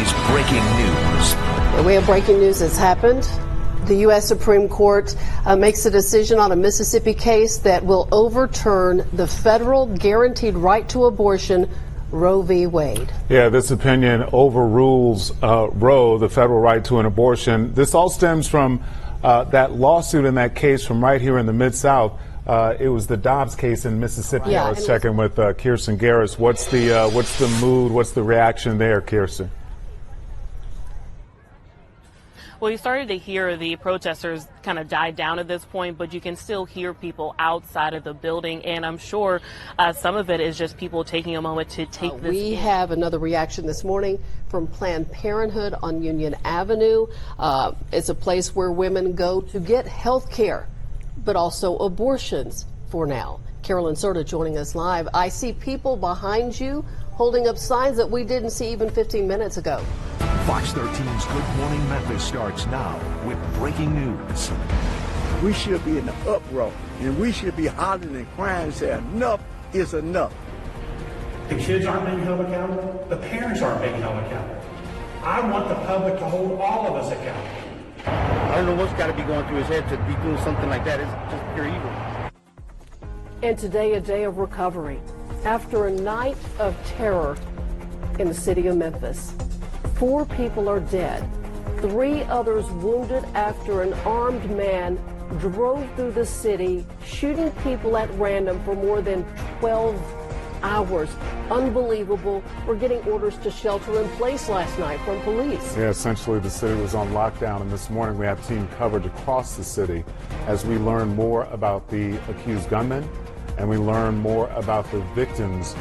is breaking news. We have breaking news that's happened. The U.S. Supreme Court makes a decision on a Mississippi case that will overturn the federal guaranteed right to abortion, Roe v. Wade. Yeah, this opinion overrules Roe, the federal right to an abortion. This all stems from that lawsuit in that case from right here in the Mid-South. It was the Dobbs case in Mississippi. Yeah, I was checking with Kirsten Garris. What's the mood? What's the reaction there, Kirsten? Well, you started to hear the protesters kind of die down at this point, but you can still hear people outside of the building, and I'm sure some of it is just people taking a moment to take this. We have another reaction this morning from Planned Parenthood on Union Avenue. It's a place where women go to get health care, but also abortions for now. Carolyn Serta joining us live. I see people behind you holding up signs that we didn't see even 15 minutes ago. Fox 13's Good Morning Memphis starts now with breaking news. We should be in the uproar, and we should be hollering and crying and saying enough is enough. The kids aren't being held accountable. The parents aren't being held accountable. I want the public to hold all of us accountable. I don't know what's got to be going through his head to be doing something like that. It's just pure evil. And today, a day of recovery after a night of terror in the city of Memphis. 4 people are dead, 3 others wounded after an armed man drove through the city, shooting people at random for more than 12 hours. Unbelievable. We're getting orders to shelter in place last night from police. Yeah, essentially the city was on lockdown, and this morning we have team coverage across the city as we learn more about the accused gunman and we learn more about the victims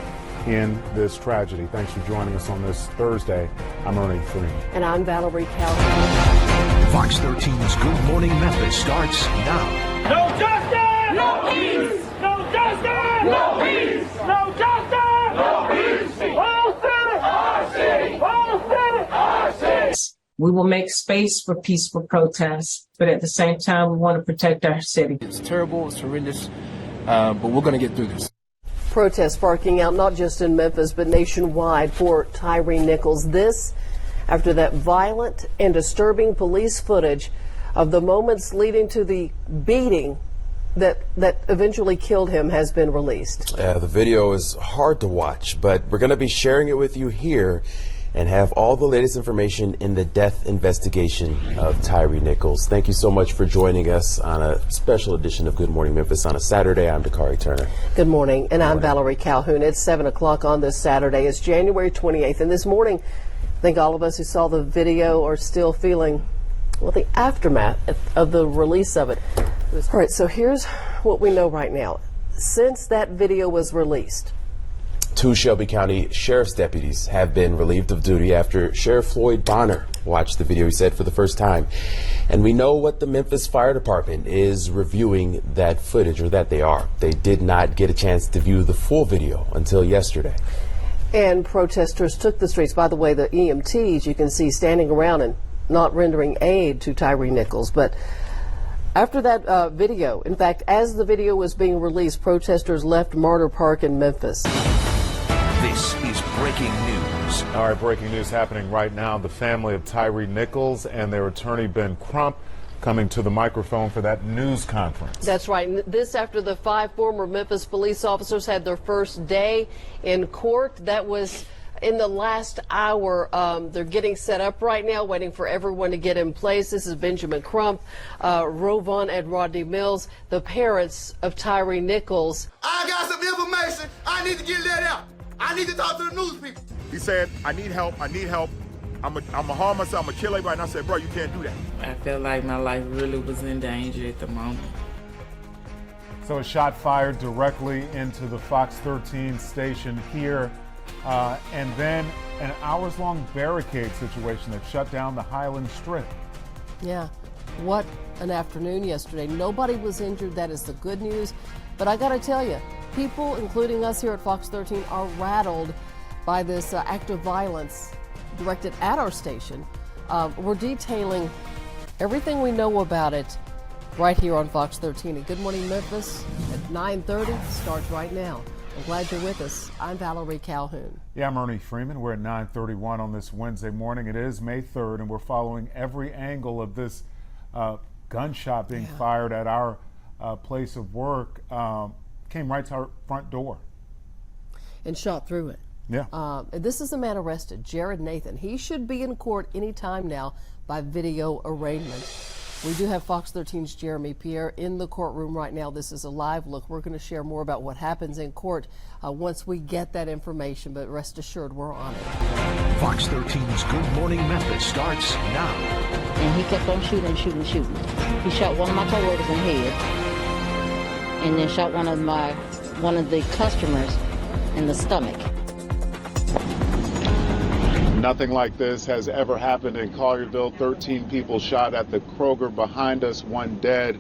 in this tragedy. Thanks for joining us on this Thursday. I'm Ernie Freeman. And I'm Valerie Calhoun. Fox 13's Good Morning Memphis starts now. No justice! No peace! No justice! No peace! No justice! No peace! All city! Our city! All city! Our city! We will make space for peaceful protests, but at the same time, we want to protect our city. It's terrible, it's horrendous, but we're going to get through this. Protests sparking out not just in Memphis, but nationwide for Tyre Nichols. This after that violent and disturbing police footage of the moments leading to the beating that eventually killed him has been released. The video is hard to watch, but we're going to be sharing it with you here and have all the latest information in the death investigation of Tyre Nichols. Thank you so much for joining us on a special edition of Good Morning Memphis on a Saturday. I'm Dakari Turner. Good morning, and I'm Valerie Calhoun. It's 7 o'clock on this Saturday. It's January 28th, and this morning, I think all of us who saw the video are still feeling, well, the aftermath of the release of it. All right, so here's what we know right now. Since that video was released, 2 Shelby County Sheriff's deputies have been relieved of duty after Sheriff Floyd Bonner watched the video, he said, for the first time. And we know what the Memphis Fire Department is reviewing that footage, or that they are. They did not get a chance to view the full video until yesterday. And protesters took the streets. By the way, the EMTs you can see standing around and not rendering aid to Tyre Nichols. But after that video, in fact, as the video was being released, protesters left Martyr Park in Memphis. This is breaking news. All right, breaking news happening right now. The family of Tyre Nichols and their attorney, Ben Crump, coming to the microphone for that news conference. That's right. And this after the 5 former Memphis police officers had their first day in court. That was in the last hour. They're getting set up right now, waiting for everyone to get in place. This is Benjamin Crump, Rovon and Rodney Mills, the parents of Tyre Nichols. I got some information. I need to get let out. I need to talk to the news people. He said, I need help. I'm going to harm myself. I'm going to kill everybody. And I said, bro, you can't do that. I felt like my life really was in danger at the moment. So a shot fired directly into the Fox 13 station here, and then an hours-long barricade situation that shut down the Highland Strip. Yeah, what an afternoon yesterday. Nobody was injured. That is the good news. But I got to tell you, people, including us here at Fox 13, are rattled by this act of violence directed at our station. We're detailing everything we know about it right here on Fox 13. And Good Morning Memphis at 9:30 starts right now. I'm glad you're with us. I'm Valerie Calhoun. Yeah, I'm Ernie Freeman. We're at 9:31 on this Wednesday morning. It is May 3rd, and we're following every angle of this gunshot being fired at our place of work. Came right to our front door. And shot through it. Yeah. This is the man arrested, Jared Nathan. He should be in court any time now by video arraignment. We do have Fox 13's Jeremy Pierre in the courtroom right now. This is a live look. We're going to share more about what happens in court once we get that information, but rest assured we're on it. Fox 13's Good Morning Memphis starts now. And he kept on shooting and shooting and shooting. He shot one of my coworkers in the head, and then shot one of the customers in the stomach. Nothing like this has ever happened in Collierville. 13 people shot at the Kroger behind us, one dead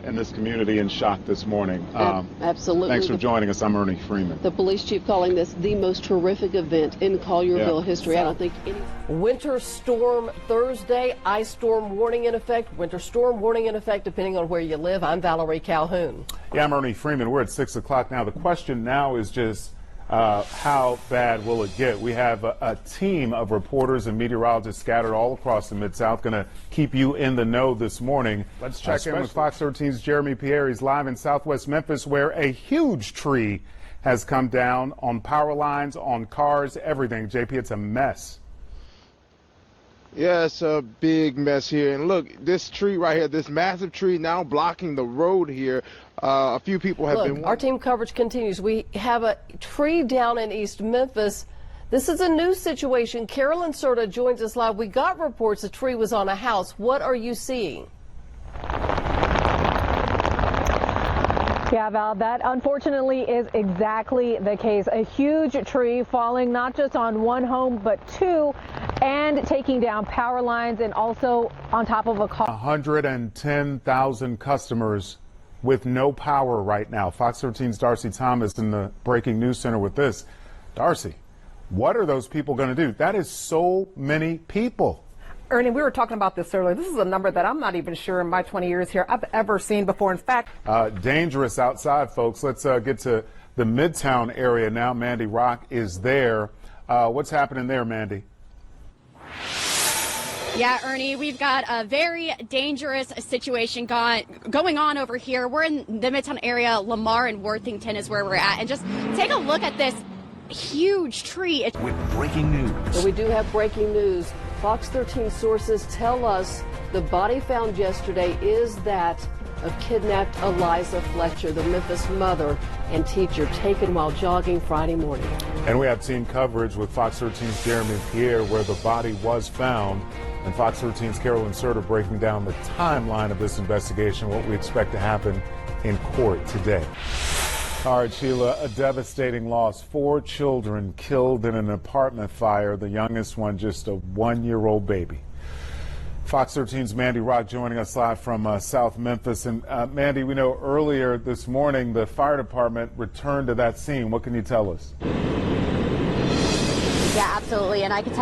in this community in shock this morning. Absolutely. Thanks for joining us. I'm Ernie Freeman. The police chief calling this the most horrific event in Collierville history. I don't think any. Winter storm Thursday, ice storm warning in effect, winter storm warning in effect depending on where you live. I'm Valerie Calhoun. Yeah, I'm Ernie Freeman. We're at 6 o'clock now. The question now is just how bad will it get? We have a team of reporters and meteorologists scattered all across the Mid-South, going to keep you in the know this morning. Let's check in with Fox 13's Jeremy Pierre. He's live in Southwest Memphis, where a huge tree has come down on power lines, on cars, everything. JP, it's a mess. Yeah, it's a big mess here. And look, this tree right here, this massive tree now blocking the road here. A few people have been. Our team coverage continues. We have a tree down in East Memphis. This is a new situation. Carolyn Serta joins us live. We got reports a tree was on a house. What are you seeing? Yeah, Val, that unfortunately is exactly the case. A huge tree falling not just on one home, but two, and taking down power lines and also on top of a car. 110,000 customers with no power right now. Fox 13's Darcy Thomas in the Breaking News Center with this. Darcy, what are those people going to do? That is so many people. Ernie, we were talking about this earlier. This is a number that I'm not even sure in my 20 years here I've ever seen before. In fact, dangerous outside, folks. Let's get to the Midtown area now. Mandy Rock is there. What's happening there, Mandy? Yeah, Ernie, we've got a very dangerous situation going on over here. We're in the Midtown area. Lamar and Worthington is where we're at. And just take a look at this huge tree. With breaking news. So we do have breaking news. Fox 13 sources tell us the body found yesterday is that of kidnapped Eliza Fletcher, the Memphis mother and teacher, taken while jogging Friday morning. And we have team coverage with Fox 13's Jeremy Pierre, where the body was found. And Fox 13's Carolyn Serta breaking down the timeline of this investigation, what we expect to happen in court today. All right, Sheila, a devastating loss. 4 children killed in an apartment fire, the youngest one just a 1-year-old baby. Fox 13's Mandy Rock joining us live from South Memphis. And Mandy, we know earlier this morning the fire department returned to that scene. What can you tell us? Yeah, absolutely. And I can tell you